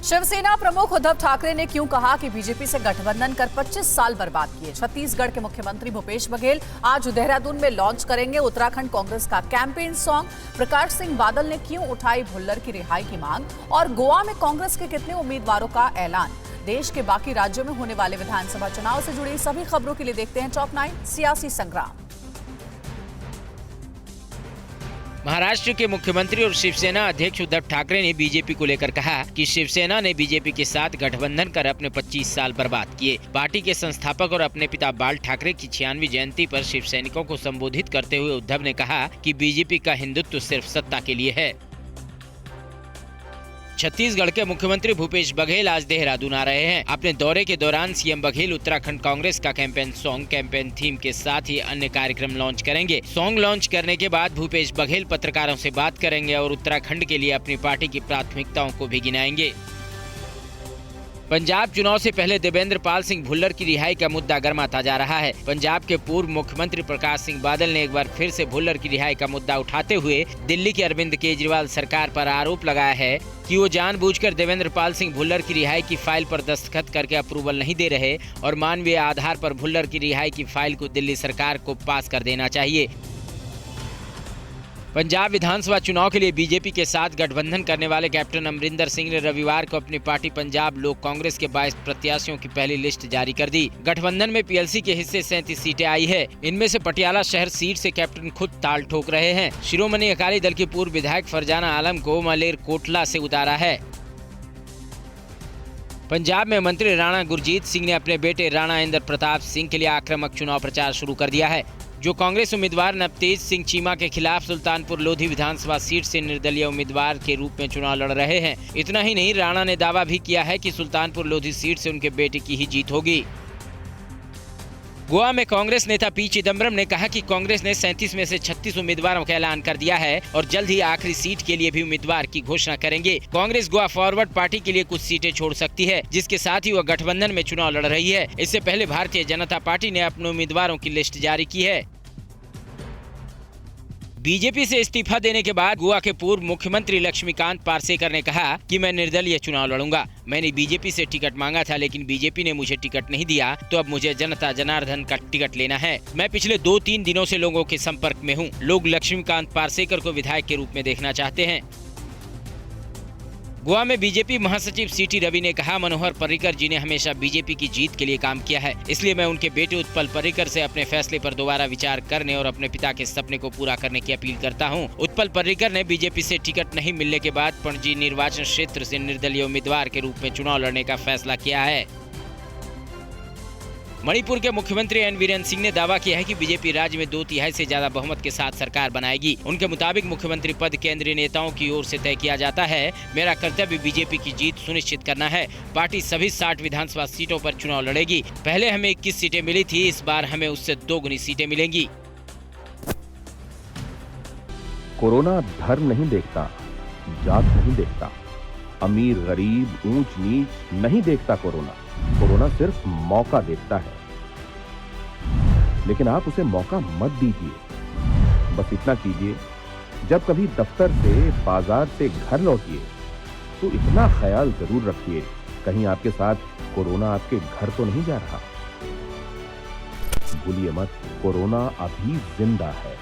शिवसेना प्रमुख उद्धव ठाकरे ने क्यों कहा कि बीजेपी से गठबंधन कर 25 साल बर्बाद किए। छत्तीसगढ़ के मुख्यमंत्री भूपेश बघेल आज देहरादून में लॉन्च करेंगे उत्तराखंड कांग्रेस का कैंपेन सॉन्ग। प्रकाश सिंह बादल ने क्यों उठाई भुल्लर की रिहाई की मांग और गोवा में कांग्रेस के कितने उम्मीदवारों का ऐलान। देश के बाकी राज्यों में होने वाले विधानसभा चुनाव से जुड़ी सभी खबरों के लिए देखते हैं टॉप 9 सियासी संग्राम। महाराष्ट्र के मुख्यमंत्री और शिवसेना अध्यक्ष उद्धव ठाकरे ने बीजेपी को लेकर कहा कि शिवसेना ने बीजेपी के साथ गठबंधन कर अपने 25 साल बर्बाद किए। पार्टी के संस्थापक और अपने पिता बाल ठाकरे की 96वीं जयंती पर शिव सैनिकों को संबोधित करते हुए उद्धव ने कहा कि बीजेपी का हिंदुत्व सिर्फ सत्ता के लिए है। छत्तीसगढ़ के मुख्यमंत्री भूपेश बघेल आज देहरादून आ रहे हैं। अपने दौरे के दौरान सीएम बघेल उत्तराखंड कांग्रेस का कैंपेन सॉन्ग, कैंपेन थीम के साथ ही अन्य कार्यक्रम लॉन्च करेंगे। सॉन्ग लॉन्च करने के बाद भूपेश बघेल पत्रकारों से बात करेंगे और उत्तराखंड के लिए अपनी पार्टी की प्राथमिकताओं को भी गिनाएंगे। पंजाब चुनाव से पहले देवेंद्र पाल सिंह भुल्लर की रिहाई का मुद्दा गर्माता जा रहा है। पंजाब के पूर्व मुख्यमंत्री प्रकाश सिंह बादल ने एक बार फिर से भुल्लर की रिहाई का मुद्दा उठाते हुए दिल्ली के अरविंद केजरीवाल सरकार पर आरोप लगाया है कि वो जानबूझकर देवेंद्र पाल सिंह भुल्लर की रिहाई की फाइल पर दस्तखत करके अप्रूवल नहीं दे रहे और मानवीय आधार पर भुल्लर की रिहाई की फाइल को दिल्ली सरकार को पास कर देना चाहिए। पंजाब विधानसभा चुनाव के लिए बीजेपी के साथ गठबंधन करने वाले कैप्टन अमरिंदर सिंह ने रविवार को अपनी पार्टी पंजाब लोक कांग्रेस के 22 प्रत्याशियों की पहली लिस्ट जारी कर दी। गठबंधन में पीएलसी के हिस्से 37 सीटें आई है। इनमें से पटियाला शहर सीट से कैप्टन खुद ताल ठोक रहे हैं। शिरोमणि अकाली दल की पूर्व विधायक फरजाना आलम को मलेर कोटला से उतारा है। पंजाब में मंत्री राणा गुरजीत सिंह ने अपने बेटे राणा इंद्र प्रताप सिंह के लिए आक्रामक चुनाव प्रचार शुरू कर दिया है, जो कांग्रेस उम्मीदवार नवतेज सिंह चीमा के खिलाफ सुल्तानपुर लोधी विधानसभा सीट से निर्दलीय उम्मीदवार के रूप में चुनाव लड़ रहे हैं। इतना ही नहीं, राणा ने दावा भी किया है कि सुल्तानपुर लोधी सीट से उनके बेटे की ही जीत होगी। गोवा में कांग्रेस नेता पी चिदम्बरम ने कहा कि कांग्रेस ने 37 में से 36 उम्मीदवारों का ऐलान कर दिया है और जल्द ही आखिरी सीट के लिए भी उम्मीदवार की घोषणा करेंगे। कांग्रेस गोवा फॉरवर्ड पार्टी के लिए कुछ सीटें छोड़ सकती है, जिसके साथ ही वह गठबंधन में चुनाव लड़ रही है। इससे पहले भारतीय जनता पार्टी ने अपने उम्मीदवारों की लिस्ट जारी की है। बीजेपी से इस्तीफा देने के बाद गोवा के पूर्व मुख्यमंत्री लक्ष्मीकांत पार्सेकर ने कहा कि मैं निर्दलीय चुनाव लड़ूंगा। मैंने बीजेपी से टिकट मांगा था, लेकिन बीजेपी ने मुझे टिकट नहीं दिया, तो अब मुझे जनता जनार्दन का टिकट लेना है। मैं पिछले 2-3 दिनों से लोगों के संपर्क में हूँ। लोग लक्ष्मीकांत पार्सेकर को विधायक के रूप में देखना चाहते हैं। गोवा में बीजेपी महासचिव सीटी रवि ने कहा, मनोहर पर्रिकर जी ने हमेशा बीजेपी की जीत के लिए काम किया है, इसलिए मैं उनके बेटे उत्पल पर्रिकर से अपने फैसले पर दोबारा विचार करने और अपने पिता के सपने को पूरा करने की अपील करता हूं। उत्पल पर्रिकर ने बीजेपी से टिकट नहीं मिलने के बाद पणजी निर्वाचन क्षेत्र से निर्दलीय उम्मीदवार के रूप में चुनाव लड़ने का फैसला किया है। मणिपुर के मुख्यमंत्री एन बीरेन सिंह ने दावा किया है कि बीजेपी राज्य में 2/3 से ज्यादा बहुमत के साथ सरकार बनाएगी। उनके मुताबिक मुख्यमंत्री पद केंद्रीय नेताओं की ओर से तय किया जाता है। मेरा कर्तव्य बीजेपी की जीत सुनिश्चित करना है। पार्टी सभी 60 विधानसभा सीटों पर चुनाव लड़ेगी। पहले हमें 21 सीटें मिली थी, इस बार हमें उससे 2 गुनी सीटें मिलेंगी। कोरोना धर्म नहीं देखता, जात नहीं देखता, अमीर गरीब ऊंच नीच नहीं देखता। कोरोना सिर्फ मौका देखता है, लेकिन आप उसे मौका मत दीजिए। बस इतना कीजिए, जब कभी दफ्तर से बाजार से घर लौटिए तो इतना ख्याल जरूर रखिए, कहीं आपके साथ कोरोना आपके घर तो नहीं जा रहा। भूलिए मत, कोरोना अभी जिंदा है।